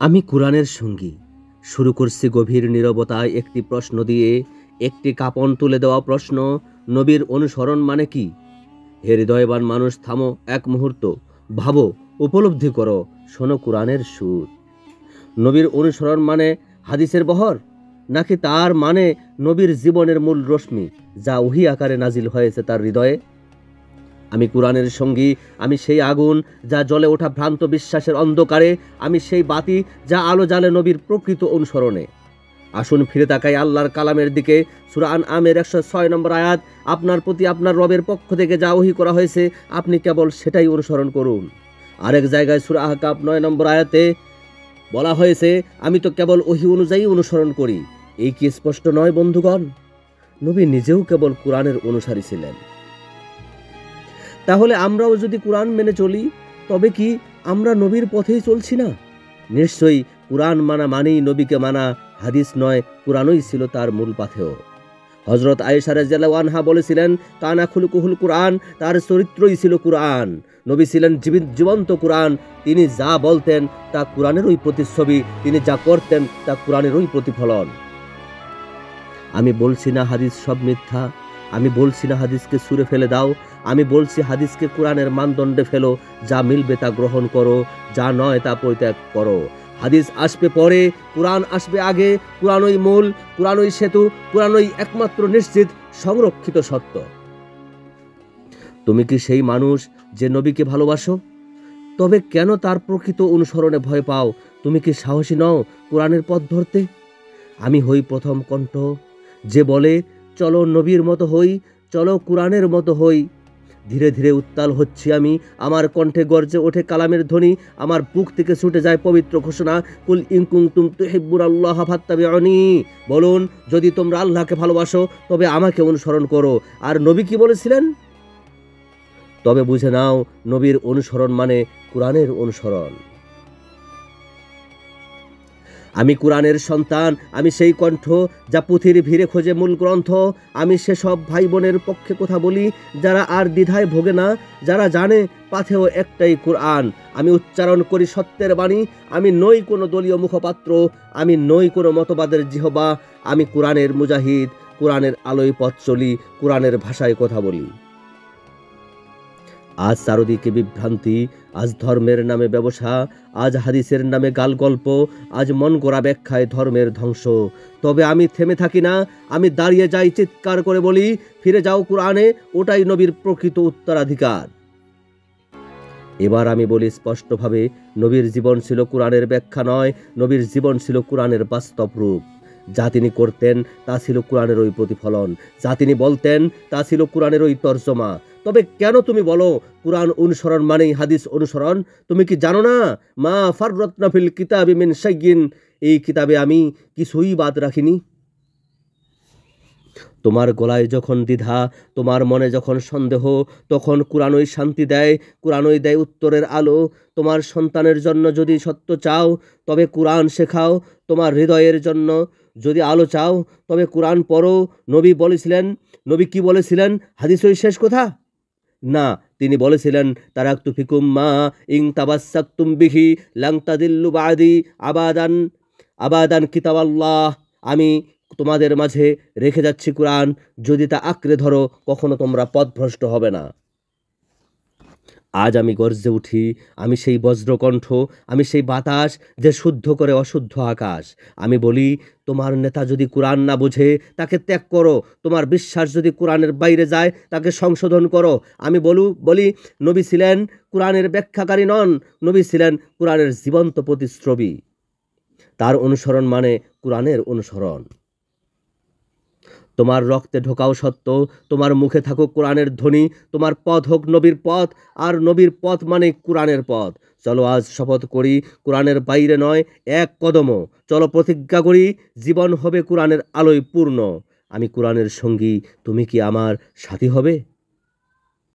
আমি কোরআনের সঙ্গী। শুরু করছি গভীর নীরবতায় একটি প্রশ্ন দিয়ে, একটি কাঁপন তুলে দেওয়া প্রশ্ন। নবীর অনুসরণ মানে কি? হে হৃদয়বান মানুষ, থামো এক মুহূর্ত, ভাবো, উপলব্ধি করো, শোনো কোরআনের সুর। নবীর অনুসরণ মানে হাদিসের বহর, নাকি তার মানে নবীর জীবনের মূল রশ্মি, যা ওহী আকারে নাজিল হয়েছে তার হৃদয়ে? আমি কোরআনের সঙ্গী। আমি সেই আগুন যা জ্বলে ওঠা ভ্রান্ত বিশ্বাসের অন্ধকারে। আমি সেই বাতি যা আলো জ্বালে নবীর প্রকৃত অনুসরণে। আসুন ফিরে তাকাই আল্লাহর কালামের দিকে। সূরা আনআমের 106 নম্বর আয়াত, আপনার প্রতি আপনার রবের পক্ষ থেকে যা ওহী করা হয়েছে আপনি কেবল সেটাই অনুসরণ করুন। আরেক জায়গায় সূরা আহকাফ 9 নম্বর আয়াতে বলা হয়েছে, আমি তো কেবল ওহী অনুযায়ী অনুসরণ করি। এই কি স্পষ্ট নয় বন্ধুগণ? নবী নিজেও কেবল কোরআনের অনুসারী ছিলেন। তাহলে আমরাও যদি কোরআন মেনে চলি, তবে কি আমরা নবীর পথেই চলছি না? নিশ্চয়ই কোরআন মানা মানেই নবীকে মানা, হাদিস নয়, কোরআনই ছিল তার মূল পাথেয়। হযরত আয়েশা রাদিয়াল্লাহু আনহা বলেছিলেন, কানা খুলুকুহুল কোরআন, তার চরিত্রই ছিল কোরআন। নবী ছিলেন জীবন্ত কোরআন। তিনি যা বলতেন তা কোরআনেরই প্রতিচ্ছবি, তিনি যা করতেন তা কোরআনেরই প্রতিফলন। আমি বলছি না হাদিস সব মিথ্যা, আমি বলছি না হাদিসকে ছুঁড়ে ফেলে দাও, আমি বলছি হাদিসকে কোরআনের মানদণ্ডে ফেলো। যা মিলবে তা গ্রহণ করো, যা নয় তা পরিত্যাগ করো। হাদিস আসবে পরে, কোরআন আসবে আগে। কোরআনই মূল, কোরআনই সেতু, কোরআনই একমাত্র নিশ্চিত সংরক্ষিত সত্য। তুমি কি সেই মানুষ যে নবীকে ভালোবাসো? তবে কেন তার প্রকৃত অনুসরণে ভয় পাও? তুমি কি সাহসী নও কোরআনের পথ ধরতে? আমি হই প্রথম কণ্ঠ যে বলে, চলো নবীর মতো হই, চলো কোরআনের মতো হই। ধীরে ধীরে উত্তাল হচ্ছি আমি, আমার কণ্ঠে গর্জে ওঠে কালামের ধ্বনি, আমার বুক থেকে ছুটে যায় পবিত্র ঘোষণা, কুল ইন কুনতুম তুহিব্বুনাল্লাহ ফাত্তাবিউনি। বলুন, যদি তোমরা আল্লাহকে ভালোবাসো তবে আমাকে অনুসরণ করো। আর নবী কি বলেছিলেন? তবে বুঝে নাও, নবীর অনুসরণ মানে কোরআনের অনুসরণ। আমি কোরআনের সন্তান, আমি সেই কণ্ঠ যা পুঁথির ভিড়ে খোঁজে মূল গ্রন্থ। আমি সেসব ভাই বোনের পক্ষে কথা বলি যারা আর দ্বিধায় ভোগে না, যারা জানে পাথেও একটাই কোরআন। আমি উচ্চারণ করি সত্যের বাণী। আমি নই কোনো দলীয় মুখপাত্র, আমি নই কোনো মতবাদের জিহবা। আমি কোরআনের মুজাহিদ, কোরআনের আলোয় পথ চলি, কোরআনের ভাষায় কথা বলি। আজ চারদিকে বিভ্রান্তি, আজ ধর্মের নামে ব্যবসা, আজ হাদিসের নামে গালগল্প, আজ মন গড়া ব্যাখ্যায় ধর্মের ধ্বংস। তবে আমি থেমে থাকি না, আমি দাঁড়িয়ে যাই, চিৎকার করে বলি, ফিরে যাও কোরআনে, ওটাই নবীর প্রকৃত উত্তরাধিকার। এবার আমি বলি স্পষ্টভাবে, নবীর জীবন ছিল কোরআনের ব্যাখ্যা নয়, নবীর জীবন ছিল কোরআনের বাস্তব রূপ। যা তিনি করতেন তা ছিল কোরআনের ওই প্রতিফলন, যা তিনি বলতেন তা ছিল কোরআনের ওই তর্জমা। তবে কেন তুমি বলো কোরআন অনুসরণ মানেই হাদিস অনুসরণ? তুমি কি জানো না, মা ফাররাতনা ফিল কিতাবি মিন শাইইন, এই কিতাবে আমি কিছুই বাদ রাখিনি। তোমার গলায় যখন দ্বিধা, তোমার মনে যখন সন্দেহ, তখন কোরআনই শান্তি দেয়, কোরআনই দেয় উত্তরের আলো। তোমার সন্তানের জন্য যদি সত্য চাও, তবে কোরআন শেখাও। তোমার হৃদয়ের জন্য যদি আলো চাও, তবে কোরআন পড়ো। নবী বলেছিলেন, নবী কি বলেছিলেন? হাদিসই শেষ কথা? না, তিনি বলেছিলেন, তারাকতু ফিকুম মা ইন তাবাসসাকতুম বিহি লান তাদিল্লু বাদি আবাদান আবাদান কিতাবাল্লাহ। আমি তোমাদের মাঝে রেখে যাচ্ছি কোরআন, যদি তা আঁকড়ে ধরো কখনো তোমরা পথভ্রষ্ট হবে না। আজ আমি গর্জে উঠি, আমি সেই বজ্রকণ্ঠ, আমি সেই বাতাস যে শুদ্ধ করে অশুদ্ধ আকাশ। আমি বলি, তোমার নেতা যদি কোরআন না বোঝে তাকে ত্যাগ করো, তোমার বিশ্বাস যদি কোরআনের বাইরে যায় তাকে সংশোধন করো। আমি বলি, নবী ছিলেন কোরআনের ব্যাখ্যাকারী নন, নবী ছিলেন কোরআনের জীবন্ত প্রতিচ্ছবি। তার অনুসরণ মানে কোরআনের অনুসরণ। তোমার রক্তে ঢোকাও সত্য, তোমার মুখে থাকুক কোরআনের ধ্বনি, তোমার পথ হোক নবীর পথ, আর নবীর পথ মানে কোরআনের পথ। চলো আজ শপথ করি, কোরআনের বাইরে নয়, এক কদমও। চলো প্রতিজ্ঞা করি, জীবন হবে কোরআনের আলোয় পূর্ণ। আমি কোরআনের সঙ্গী, তুমি কি আমার সাথী হবে?